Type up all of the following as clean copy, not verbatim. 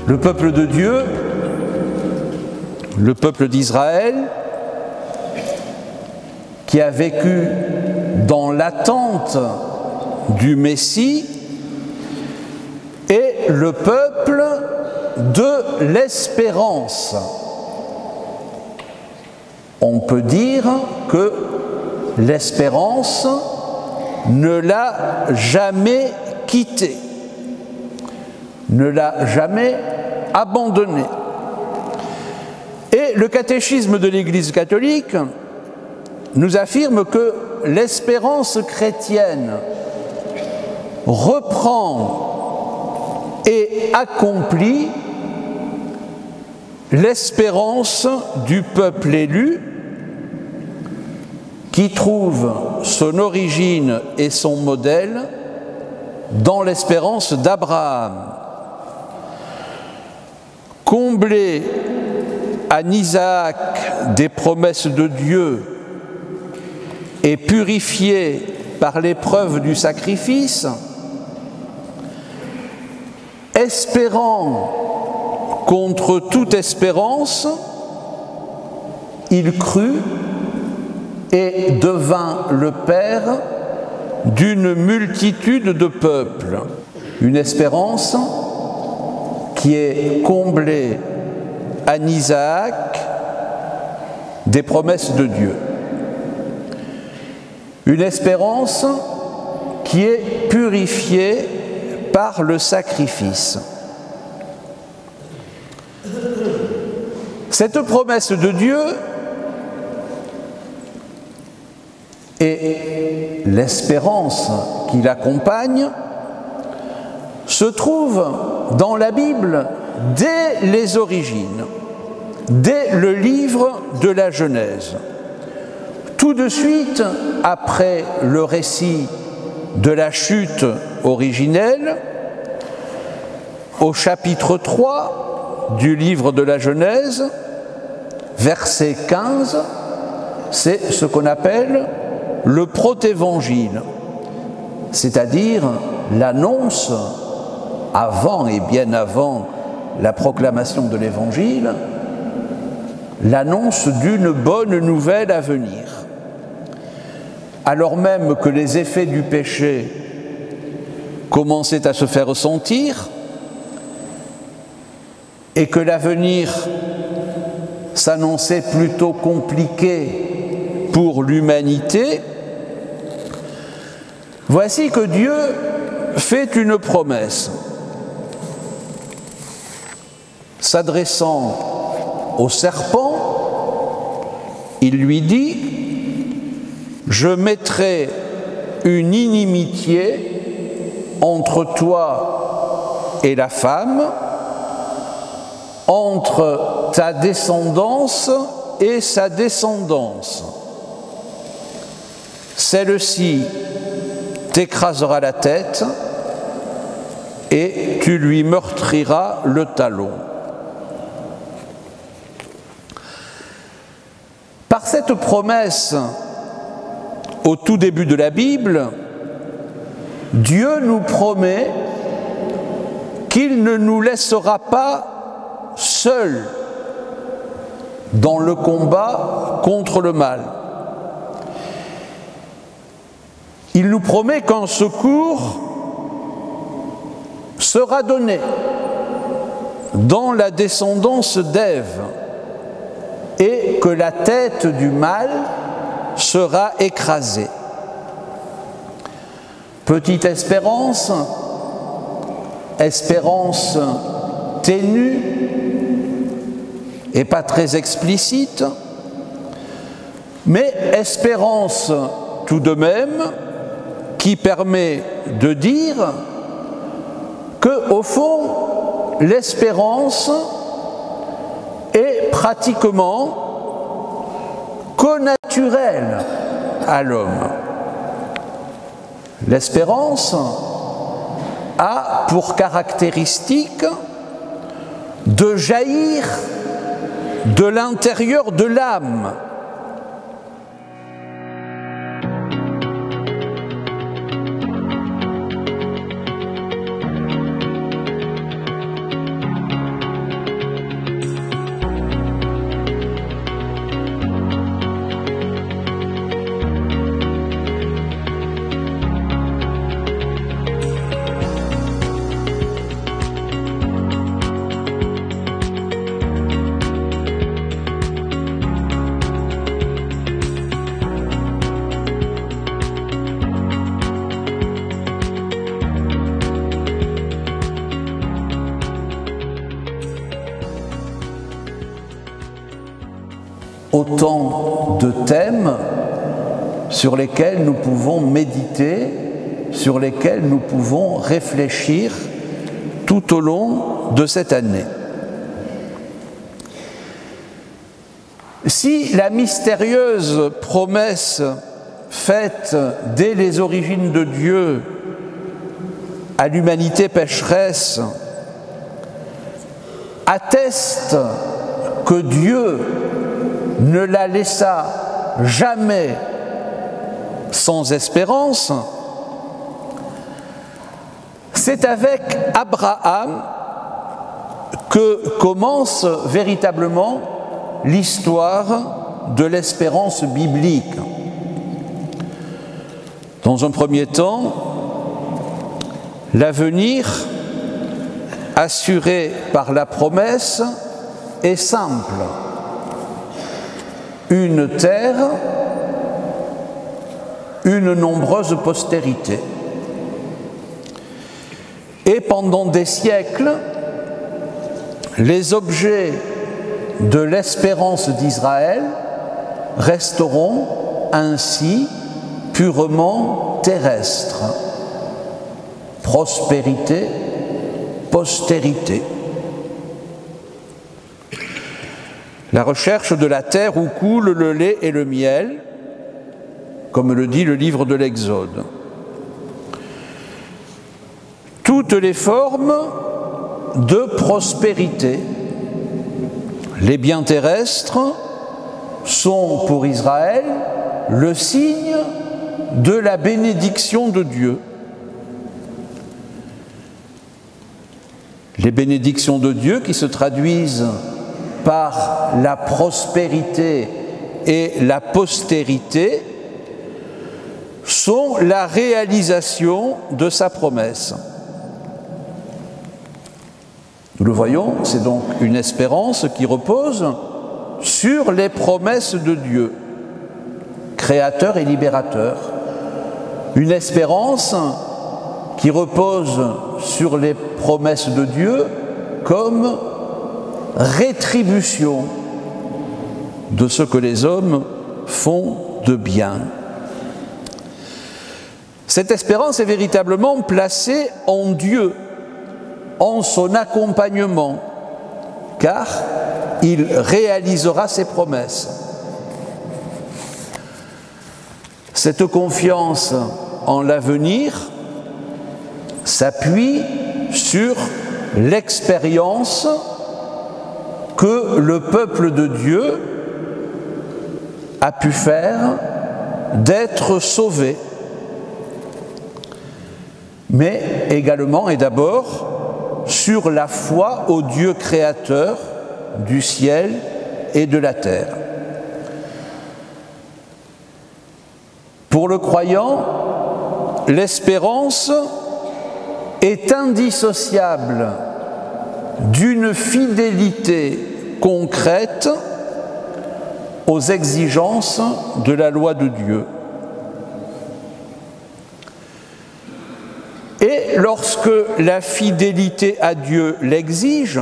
Le peuple de Dieu, le peuple d'Israël, qui a vécu dans l'attente du Messie, est le peuple de l'espérance. On peut dire que l'espérance ne l'a jamais quitté, ne l'a jamais abandonné. Et le catéchisme de l'Église catholique nous affirme que l'espérance chrétienne reprend et accomplit l'espérance du peuple élu qui trouve son origine et son modèle dans l'espérance d'Abraham. Combler en Isaac des promesses de Dieu et purifié par l'épreuve du sacrifice, espérant contre toute espérance, il crut et devint le père d'une multitude de peuples. Une espérance qui est comblée en Isaac des promesses de Dieu. Une espérance qui est purifiée par le sacrifice. Cette promesse de Dieu et l'espérance qui l'accompagne se trouvent dans la Bible dès les origines, dès le livre de la Genèse. Tout de suite après le récit de la chute originelle, au chapitre 3 du livre de la Genèse, verset 15, c'est ce qu'on appelle le protévangile, c'est-à-dire l'annonce, avant et bien avant la proclamation de l'Évangile, l'annonce d'une bonne nouvelle à venir. Alors même que les effets du péché commençaient à se faire sentir et que l'avenir s'annonçait plutôt compliqué pour l'humanité, voici que Dieu fait une promesse, s'adressant au serpent, il lui dit: je mettrai une inimitié entre toi et la femme, entre ta descendance et sa descendance. Celle-ci t'écrasera la tête et tu lui meurtriras le talon. Par cette promesse, au tout début de la Bible, Dieu nous promet qu'il ne nous laissera pas seuls dans le combat contre le mal. Il nous promet qu'un secours sera donné dans la descendance d'Ève et que la tête du mal sera écrasée. Petite espérance, espérance ténue et pas très explicite, mais espérance tout de même qui permet de dire que, au fond, l'espérance est pratiquement connaturelle à l'homme. L'espérance a pour caractéristique de jaillir de l'intérieur de l'âme. autant de thèmes sur lesquels nous pouvons méditer, sur lesquels nous pouvons réfléchir tout au long de cette année. Si la mystérieuse promesse faite dès les origines de Dieu à l'humanité pécheresse atteste que Dieu ne la laissa jamais sans espérance, c'est avec Abraham que commence véritablement l'histoire de l'espérance biblique. Dans un premier temps, l'avenir assuré par la promesse est simple. Une terre, une nombreuse postérité. Et pendant des siècles, les objets de l'espérance d'Israël resteront ainsi purement terrestres. Prospérité, postérité. La recherche de la terre où coule le lait et le miel, comme le dit le livre de l'Exode. Toutes les formes de prospérité. Les biens terrestres sont pour Israël le signe de la bénédiction de Dieu. Les bénédictions de Dieu qui se traduisent par la prospérité et la postérité sont la réalisation de sa promesse. Nous le voyons, c'est donc une espérance qui repose sur les promesses de Dieu, créateur et libérateur. Une espérance qui repose sur les promesses de Dieu comme rétribution de ce que les hommes font de bien. Cette espérance est véritablement placée en Dieu, en son accompagnement, car il réalisera ses promesses. Cette confiance en l'avenir s'appuie sur l'expérience que le peuple de Dieu a pu faire d'être sauvé, mais également et d'abord sur la foi au Dieu créateur du ciel et de la terre. Pour le croyant, l'espérance est indissociable d'une fidélité concrète aux exigences de la loi de Dieu. Et lorsque la fidélité à Dieu l'exige,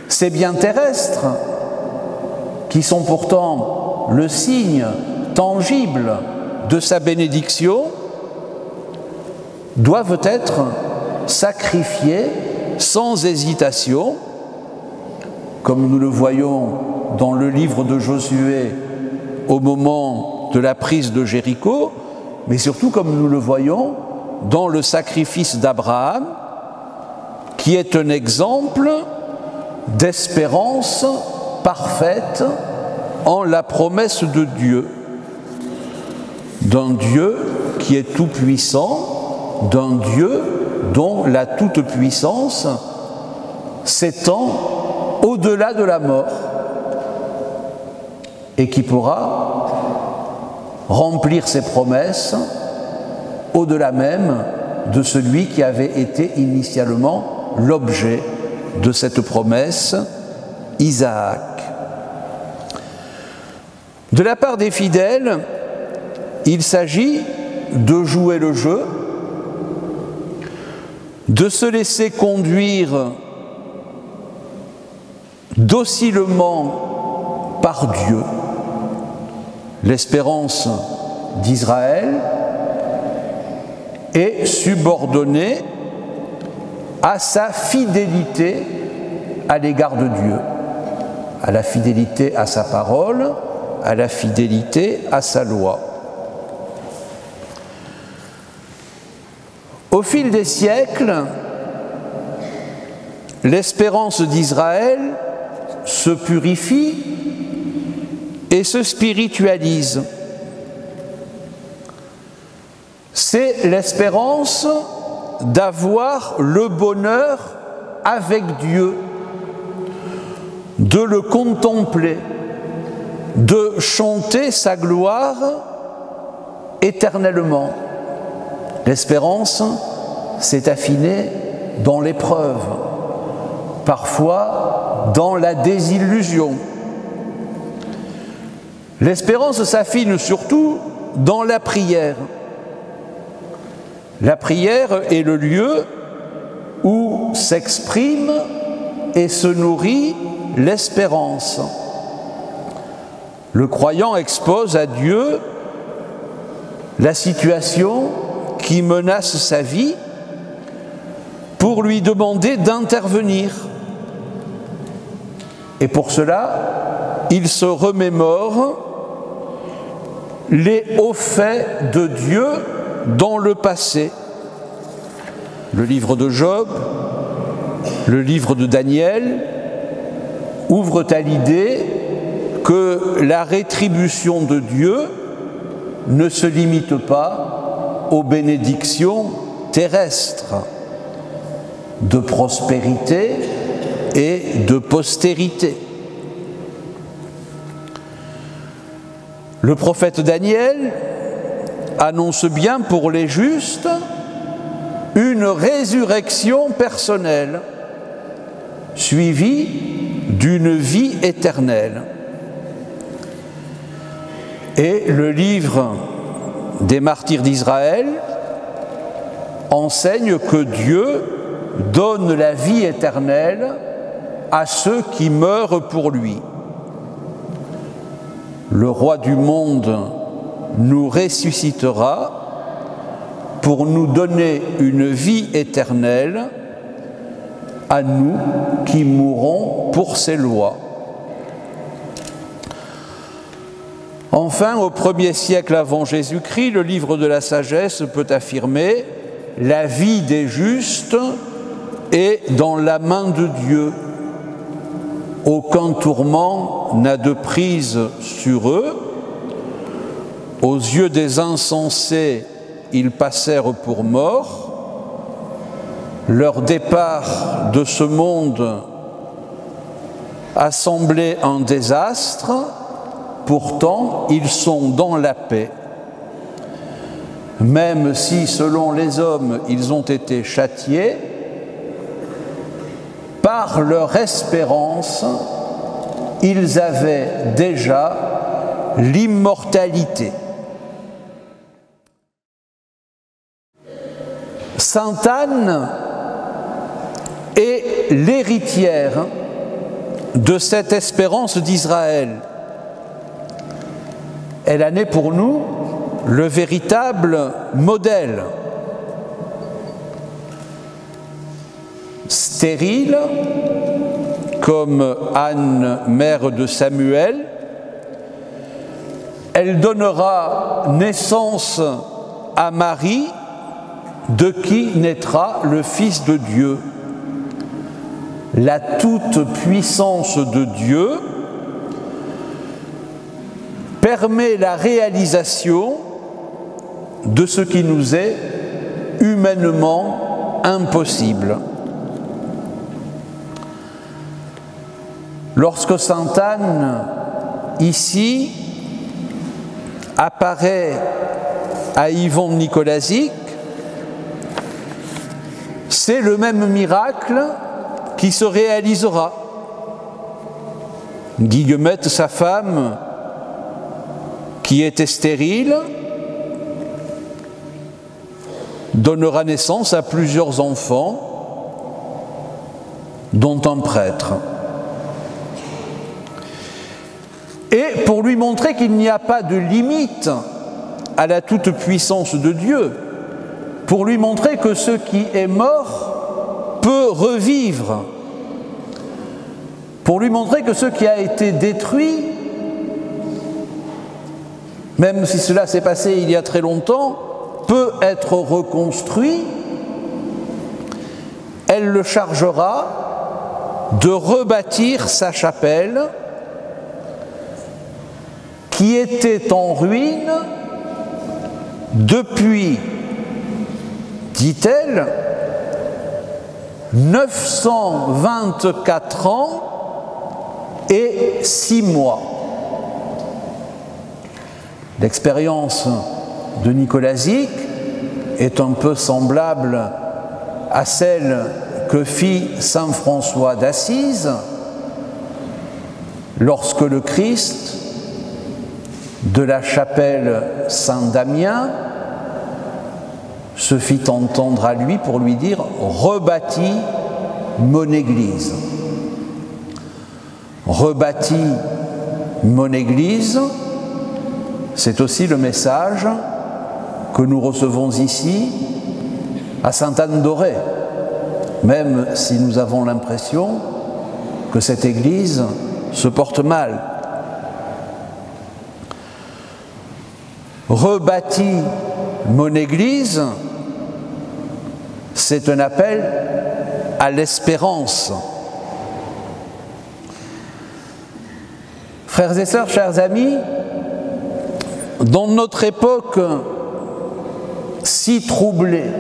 ces biens terrestres, qui sont pourtant le signe tangible de sa bénédiction, doivent être sacrifiés sans hésitation, comme nous le voyons dans le livre de Josué au moment de la prise de Jéricho, mais surtout comme nous le voyons dans le sacrifice d'Abraham, qui est un exemple d'espérance parfaite en la promesse de Dieu, d'un Dieu qui est tout-puissant, d'un Dieu dont la toute-puissance s'étend au-delà de la mort et qui pourra remplir ses promesses au-delà même de celui qui avait été initialement l'objet de cette promesse, Isaac. De la part des fidèles, il s'agit de jouer le jeu, de se laisser conduire docilement par Dieu. L'espérance d'Israël est subordonnée à sa fidélité à l'égard de Dieu, à la fidélité à sa parole, à la fidélité à sa loi. Au fil des siècles, l'espérance d'Israël se purifie et se spiritualise. C'est l'espérance d'avoir le bonheur avec Dieu, de le contempler, de chanter sa gloire éternellement. L'espérance s'est affinée dans l'épreuve, parfois dans la désillusion. L'espérance s'affine surtout dans la prière. La prière est le lieu où s'exprime et se nourrit l'espérance. Le croyant expose à Dieu la situation qui menace sa vie pour lui demander d'intervenir. Et pour cela, il se remémore les hauts faits de Dieu dans le passé. Le livre de Job, le livre de Daniel ouvrent à l'idée que la rétribution de Dieu ne se limite pas aux bénédictions terrestres de prospérité et de postérité. Le prophète Daniel annonce bien pour les justes une résurrection personnelle suivie d'une vie éternelle. Et le livre des martyrs d'Israël enseigne que Dieu donne la vie éternelle à ceux qui meurent pour lui. Le roi du monde nous ressuscitera pour nous donner une vie éternelle à nous qui mourrons pour ses lois. Enfin, au 1er siècle avant Jésus-Christ, le livre de la sagesse peut affirmer « La vie des justes est dans la main de Dieu. Aucun tourment n'a de prise sur eux. Aux yeux des insensés, ils passèrent pour morts. Leur départ de ce monde a semblé un désastre. Pourtant, ils sont dans la paix. Même si, selon les hommes, ils ont été châtiés, par leur espérance, ils avaient déjà l'immortalité. Sainte Anne est l'héritière de cette espérance d'Israël. Elle en est pour nous le véritable modèle. Stérile, comme Anne, mère de Samuel, elle donnera naissance à Marie, de qui naîtra le Fils de Dieu. La toute-puissance de Dieu permet la réalisation de ce qui nous est humainement impossible. Lorsque sainte Anne, ici, apparaît à Yvon Nicolazic, c'est le même miracle qui se réalisera. Guillemette, sa femme, qui était stérile, donnera naissance à plusieurs enfants, dont un prêtre. et pour lui montrer qu'il n'y a pas de limite à la toute-puissance de Dieu, pour lui montrer que ce qui est mort peut revivre, pour lui montrer que ce qui a été détruit, même si cela s'est passé il y a très longtemps, peut être reconstruit. Elle le chargera de rebâtir sa chapelle qui était en ruine depuis, dit-elle, 924 ans et 6 mois. L'expérience de Nicolazic est un peu semblable à celle que fit saint François d'Assise lorsque le Christ, de la chapelle Saint-Damien, se fit entendre à lui pour lui dire « Rebâtis mon Église ». Rebâtis mon Église, c'est aussi le message que nous recevons ici à Sainte-Anne-d'Auray, même si nous avons l'impression que cette Église se porte mal. Rebâtis mon Église, c'est un appel à l'espérance. Frères et sœurs, chers amis, dans notre époque si troublée,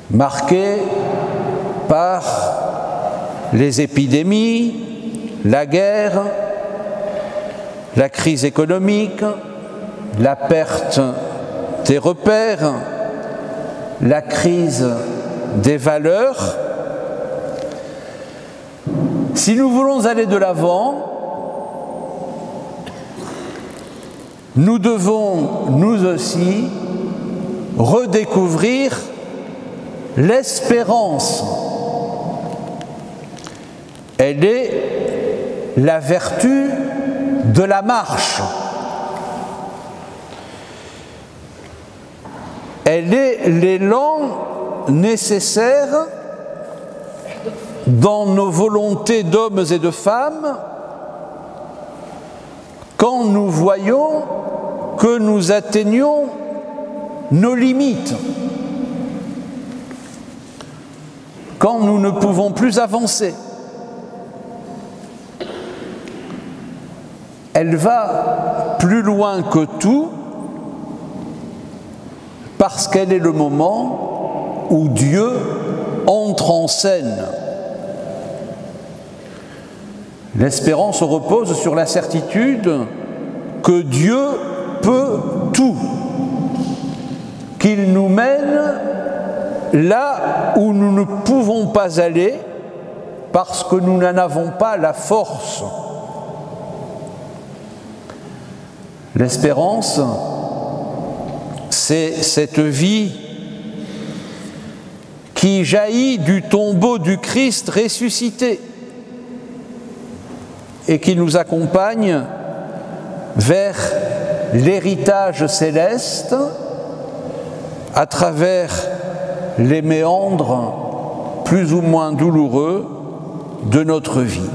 marquée par les épidémies, la guerre, la crise économique, la perte des repères, la crise des valeurs, si nous voulons aller de l'avant, nous devons, nous aussi, redécouvrir l'espérance. Elle est la vertu de la marche. Elle est l'élan nécessaire dans nos volontés d'hommes et de femmes quand nous voyons que nous atteignons nos limites, quand nous ne pouvons plus avancer. Elle va plus loin que tout parce qu'elle est le moment où Dieu entre en scène. L'espérance repose sur la certitude que Dieu peut tout, qu'il nous mène là où nous ne pouvons pas aller parce que nous n'en avons pas la force. L'espérance, c'est cette vie qui jaillit du tombeau du Christ ressuscité et qui nous accompagne vers l'héritage céleste à travers les méandres plus ou moins douloureux de notre vie.